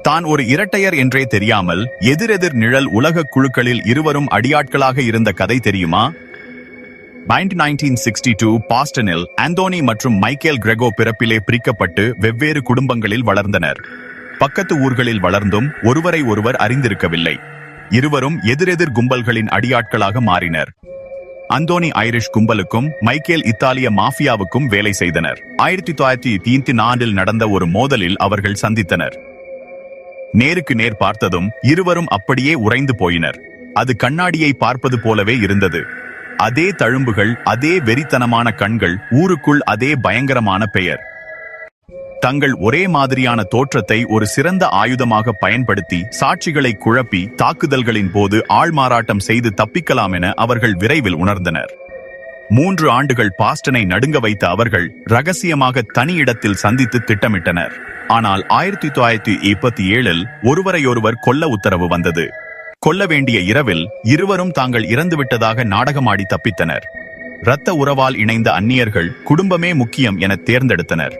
தான் ஒரு இரட்டையர் என்றே தெரியாமல் எதிரெதிர் நிழல் உலக குழுக்களில் இருவரும் அடியாட்களாக இருந்த கதை தெரியுமா? 1962 பாஸ்டனில் ஆந்தோனி மற்றும் மைக்கேல் கிரெகோ பிறப்பிலே பிரிக்கப்பட்டு வெவ்வேறு குடும்பங்களில் வளர்ந்தனர். பக்கத்து ஊர்களில் வளர்ந்தும் ஒருவரை ஒருவர் அறிந்திருக்கவில்லை. இருவரும் எதிரெதிர் கும்பல்களின் அடியாட்களாக மாறினர். அந்தோனி ஐரிஷ் கும்பலுக்கும் மைக்கேல் இத்தாலிய மாஃபியாவுக்கும் வேலை செய்தனர். 1934 நடந்த ஒரு மோதலில் அவர்கள் சந்தித்தனர். நேருக்கு நேர் பார்த்ததும் இருவரும் அப்படியே உறைந்து போயினர். அது கண்ணாடியை பார்ப்பது போலவே இருந்தது. அதே தழும்புகள், அதே வெறித்தனமான கண்கள், ஊருக்குள் அதே பயங்கரமான பெயர். தங்கள் ஒரே மாதிரியான தோற்றத்தை ஒரு சிறந்த ஆயுதமாக பயன்படுத்தி சாட்சிகளை குழப்பி தாக்குதல்களின் போது ஆள்மாறாட்டம் செய்து தப்பிக்கலாம் என அவர்கள் விரைவில் உணர்ந்தனர். 3 ஆண்டுகள் பாஸ்டனை நடுங்க வைத்த அவர்கள் ரகசியமாக தனி இடத்தில் சந்தித்து திட்டமிட்டனர். ஆனால் 1927 ஒருவரையொருவர் கொல்ல உத்தரவு வந்தது. கொல்ல வேண்டிய இரவில் இருவரும் தாங்கள் இறந்துவிட்டதாக நாடகமாடி தப்பித்தனர். இரத்த உறவால் இணைந்த அந்நியர்கள் குடும்பமே முக்கியம் என தேர்ந்தெடுத்தனர்.